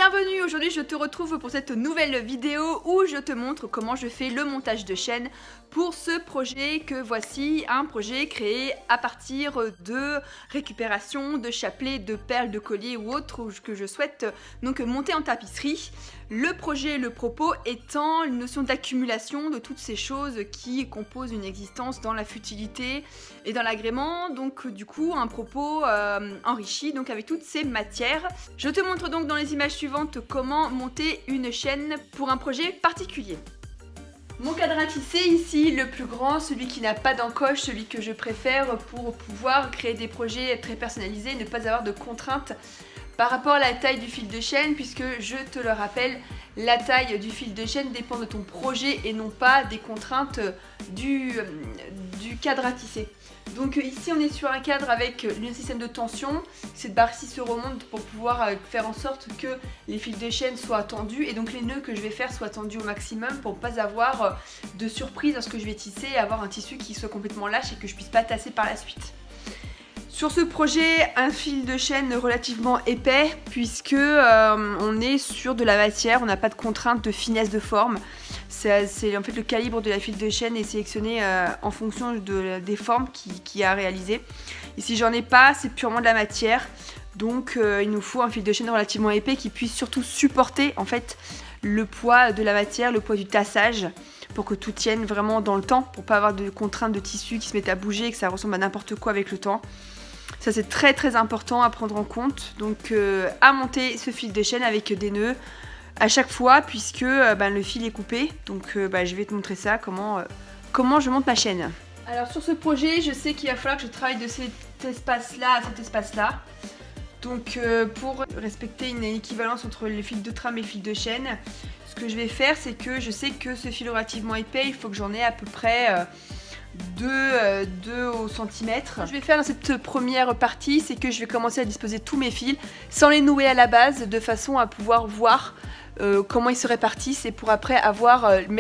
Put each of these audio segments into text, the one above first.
Bienvenue, aujourd'hui je te retrouve pour cette nouvelle vidéo où je te montre comment je fais le montage de chaîne pour ce projet que voici, un projet créé à partir de récupération de chapelets, de perles, de colliers ou autres que je souhaite donc monter en tapisserie. Le projet, le propos étant une notion d'accumulation de toutes ces choses qui composent une existence dans la futilité et dans l'agrément, donc du coup un propos enrichi donc avec toutes ces matières. Je te montre donc dans les images suivantes comment monter une chaîne pour un projet particulier. Mon cadre à tisser ici, le plus grand, celui qui n'a pas d'encoche, celui que je préfère pour pouvoir créer des projets très personnalisés, ne pas avoir de contraintes par rapport à la taille du fil de chaîne, puisque je te le rappelle, la taille du fil de chaîne dépend de ton projet et non pas des contraintes du cadre à tisser. Donc ici on est sur un cadre avec un système de tension, cette barre-ci se remonte pour pouvoir faire en sorte que les fils de chaîne soient tendus et donc les nœuds que je vais faire soient tendus au maximum pour ne pas avoir de surprise lorsque je vais tisser et avoir un tissu qui soit complètement lâche et que je puisse pas tasser par la suite. Sur ce projet, un fil de chaîne relativement épais puisque on est sur de la matière, on n'a pas de contrainte de finesse de forme. C'est en fait le calibre de la fil de chaîne est sélectionné en fonction des formes qu'il y a à réaliser. Ici j'en ai pas, c'est purement de la matière. Donc il nous faut un fil de chaîne relativement épais qui puisse surtout supporter en fait le poids de la matière, le poids du tassage, pour que tout tienne vraiment dans le temps, pour pas avoir de contraintes de tissu qui se mettent à bouger et que ça ressemble à n'importe quoi avec le temps. Ça c'est très important à prendre en compte. Donc à monter ce fil de chaîne avec des nœuds à chaque fois puisque le fil est coupé. Donc je vais te montrer ça, comment je monte ma chaîne. Alors sur ce projet, je sais qu'il va falloir que je travaille de cet espace-là à cet espace-là. Donc pour respecter une équivalence entre le fil de trame et le fil de chaîne, ce que je vais faire, c'est que je sais que ce fil relativement épais, il faut que j'en ai à peu près 2 au centimètre. Ce que je vais faire dans cette première partie, c'est que je vais commencer à disposer tous mes fils sans les nouer à la base, de façon à pouvoir voir comment ils se répartissent et pour après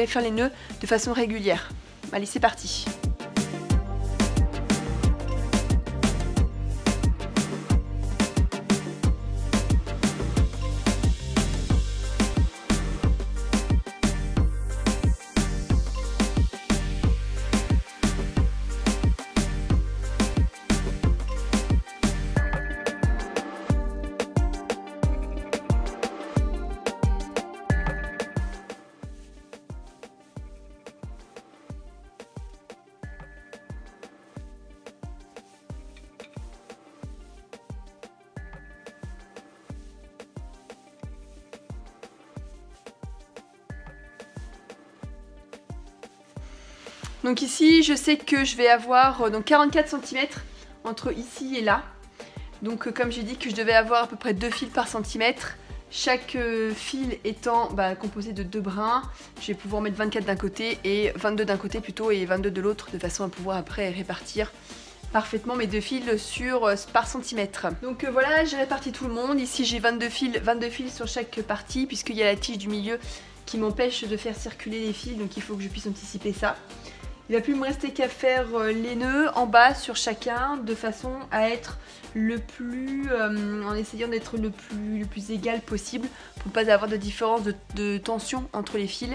faire les nœuds de façon régulière. Allez, c'est parti. Donc ici je sais que je vais avoir 44 cm entre ici et là. Donc comme j'ai dit que je devais avoir à peu près 2 fils par centimètre. Chaque fil étant composé de 2 brins, je vais pouvoir mettre 24 d'un côté et 22 d'un côté plutôt et 22 de l'autre, de façon à pouvoir après répartir parfaitement mes 2 fils par centimètre. Donc voilà, j'ai réparti tout le monde. Ici j'ai 22 fils sur chaque partie puisqu'il y a la tige du milieu qui m'empêche de faire circuler les fils, donc il faut que je puisse anticiper ça. Il va plus me rester qu'à faire les nœuds en bas sur chacun de façon à être en essayant d'être le plus égal possible pour ne pas avoir de différence de tension entre les fils.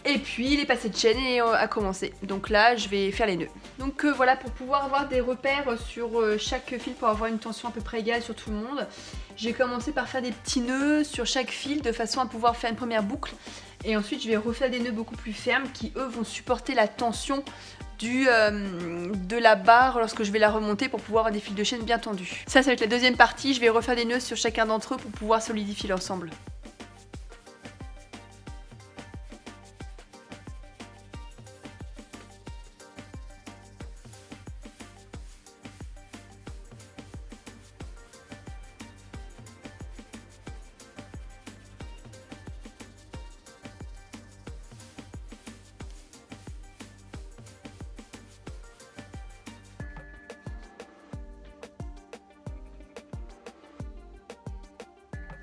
Et puis les passés de chaîne et à commencer. Donc là je vais faire les nœuds. Donc voilà, pour pouvoir avoir des repères sur chaque fil pour avoir une tension à peu près égale sur tout le monde, j'ai commencé par faire des petits nœuds sur chaque fil de façon à pouvoir faire une première boucle. Et ensuite je vais refaire des nœuds beaucoup plus fermes qui eux vont supporter la tension de la barre lorsque je vais la remonter pour pouvoir avoir des fils de chaîne bien tendus. Ça va être la deuxième partie, je vais refaire des nœuds sur chacun d'entre eux pour pouvoir solidifier l'ensemble.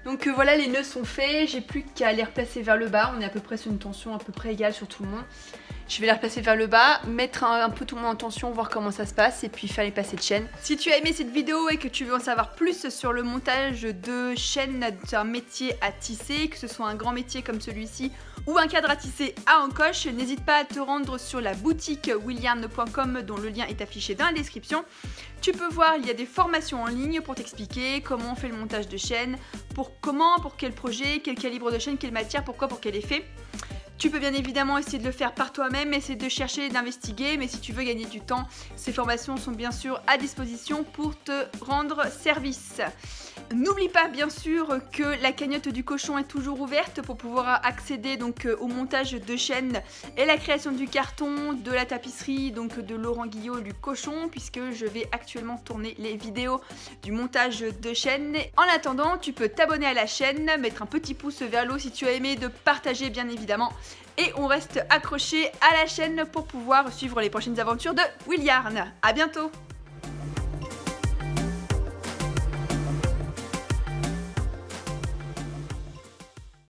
Donc voilà, les nœuds sont faits, j'ai plus qu'à les replacer vers le bas, on est à peu près sur une tension à peu près égale sur tout le monde. Je vais les replacer vers le bas, mettre un peu tout le monde en tension, voir comment ça se passe et puis faire les passés de chaîne. Si tu as aimé cette vidéo et que tu veux en savoir plus sur le montage de chaîne, c'est un métier à tisser, que ce soit un grand métier comme celui-ci ou un cadre à tisser à encoche, n'hésite pas à te rendre sur la boutique willyarn.com dont le lien est affiché dans la description. Tu peux voir, il y a des formations en ligne pour t'expliquer comment on fait le montage de chaîne, pour quel projet, quel calibre de chaîne, quelle matière, pourquoi, pour quel effet. Tu peux bien évidemment essayer de le faire par toi-même, essayer de chercher, d'investiguer, mais si tu veux gagner du temps, ces formations sont bien sûr à disposition pour te rendre service. N'oublie pas bien sûr que la cagnotte du cochon est toujours ouverte pour pouvoir accéder donc au montage de chaîne et la création du carton, de la tapisserie, donc de Laurent Guillot du cochon, puisque je vais actuellement tourner les vidéos du montage de chaîne. En attendant, tu peux t'abonner à la chaîne, mettre un petit pouce vers le haut si tu as aimé, de partager bien évidemment. Et on reste accroché à la chaîne pour pouvoir suivre les prochaines aventures de Willyarn. À bientôt!